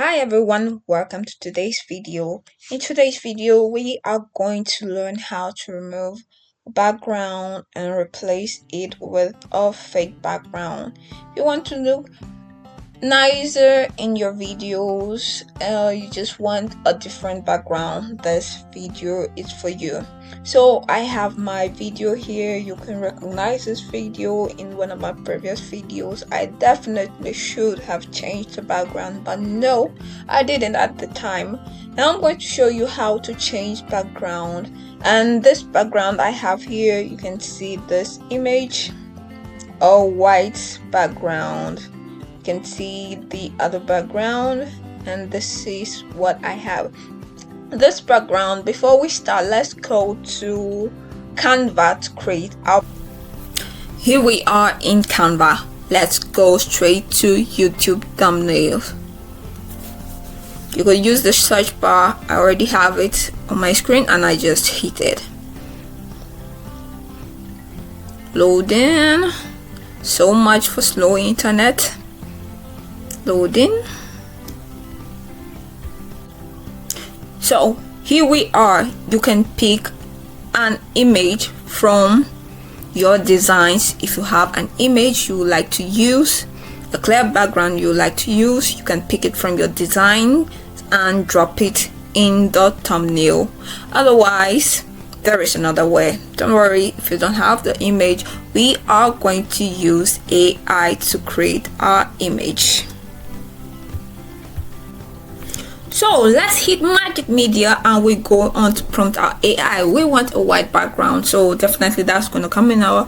Hi everyone, welcome to today's video. In today's video, we are going to learn how to remove a background and replace it with a fake background. If you want to look nicer in your videos, you just want a different background, this video is for you. So I have my video here. You can recognize this video in one of my previous videos. I definitely should have changed the background, but no, I didn't at the time. Now I'm going to show you how to change background. And this background I have here, you can see this image, a white background. You can see the other background, and this is what I have. This background, before we start, let's go to Canva to create our. Here we are in Canva. Let's go straight to YouTube thumbnails. You can use the search bar. I already have it on my screen and I just hit it. Loading. So much for slow internet. Loading. So here we are. You can pick an image from your designs. If you have an image you like to use, a clear background you like to use, you can pick it from your design and drop it in the thumbnail. Otherwise, there is another way. Don't worry if you don't have the image. We are going to use AI to create our image. So let's hit magic media and we go on to prompt our AI. We want a white background, so definitely that's going to come in our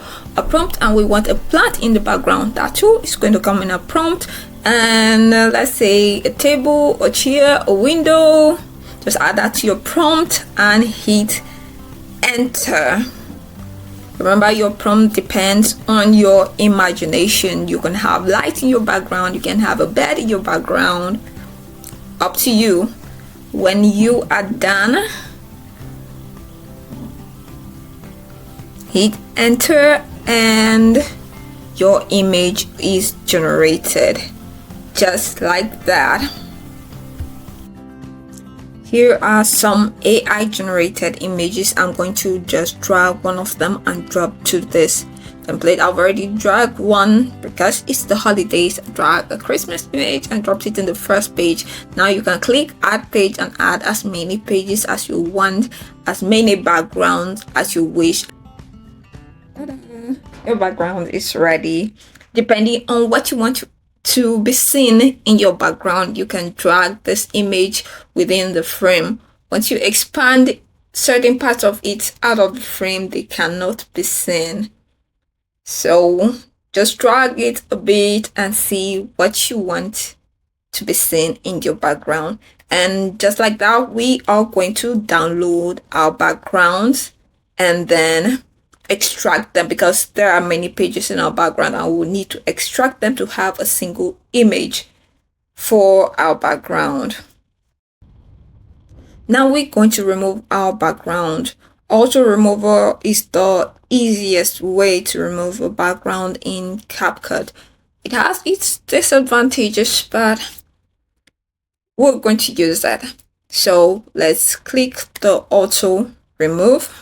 prompt. And we want a plant in the background, that too is going to come in a prompt. And let's say a table, a chair, a window. Just add that to your prompt and hit enter. Remember, your prompt depends on your imagination. You can have light in your background, you can have a bed in your background, up to you. When you are done, hit enter and your image is generated just like that. Here are some AI generated images. I'm going to just drag one of them and drop to this template. I've already dragged one because it's the holidays. Drag a Christmas image and dropped it in the first page. Now you can click add page and add as many pages as you want, as many backgrounds as you wish. Your background is ready. Depending on what you want to be seen in your background, you can drag this image within the frame. Once you expand certain parts of it out of the frame, they cannot be seen. So just drag it a bit and see what you want to be seen in your background. And just like that, we are going to download our backgrounds and then extract them, because there are many pages in our background and we'll need to extract them to have a single image for our background. Now we're going to remove our background. Auto remover is the easiest way to remove a background in CapCut. It has its disadvantages, but we're going to use that. So let's click the auto remove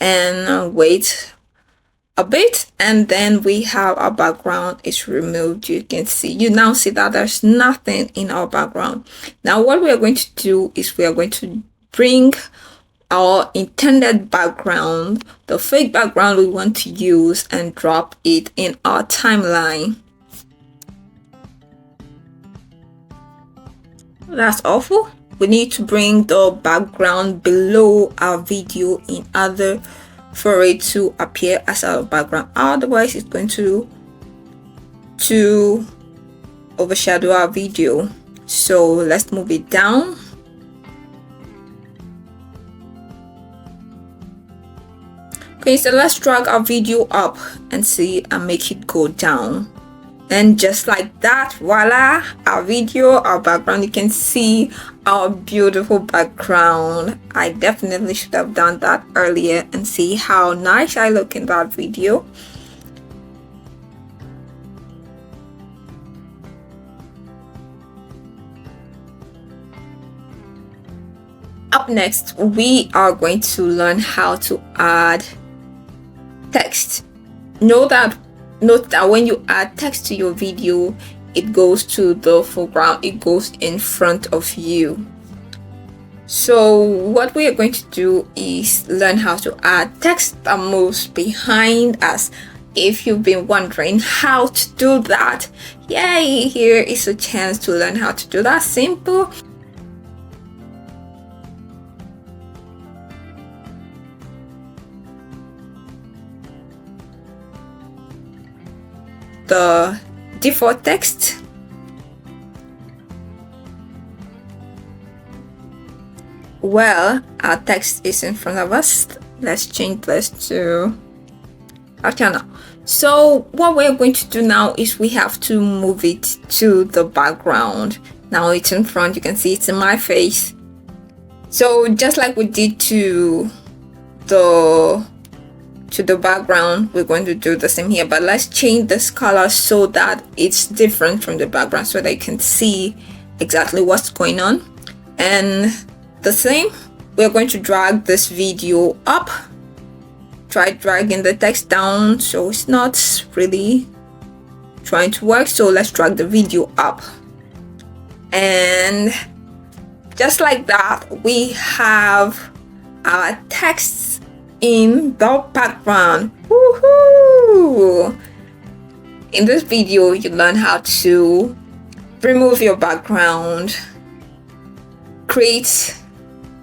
and wait a bit, and then we have our background is removed. You now see that there's nothing in our background. Now what we are going to do is we are going to bring our intended background, the fake background we want to use, and drop it in our timeline. That's awful. We need to bring the background below our video in order for it to appear as our background. Otherwise it's going to overshadow our video. So let's move it down. Okay, so let's drag our video up and see and make it go down. And just like that, voila, our video, our background, you can see our beautiful background. I definitely should have done that earlier and see how nice I look in that video. Up next, we are going to learn how to add text. Note that when you add text to your video, it goes to the foreground, it goes in front of you. So what we are going to do is learn how to add text that moves behind us. If you've been wondering how to do that, yay, here is a chance to learn how to do that. Simple. The default text. Well, our text is in front of us. Let's change this to our channel. So what we're going to do now is we have to move it to the background. Now it's in front, you can see it's in my face. So just like we did to the background, we're going to do the same here, but let's change this color so that it's different from the background so they can see exactly what's going on. And the same, we're going to drag this video up. Try dragging the text down so it's not really trying to work. So let's drag the video up, and just like that, we have our text in the background. Woohoo! In this video, you learn how to remove your background, create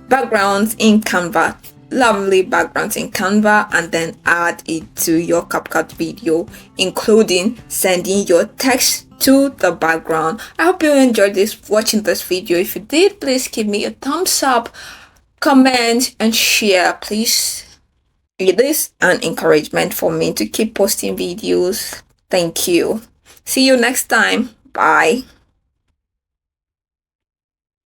backgrounds in Canva, lovely backgrounds in Canva, and then add it to your CapCut video, including sending your text to the background. I hope you enjoyed watching this video. If you did, please give me a thumbs up, comment, and share. Please, it is an encouragement for me to keep posting videos. Thank you. See you next time. Bye.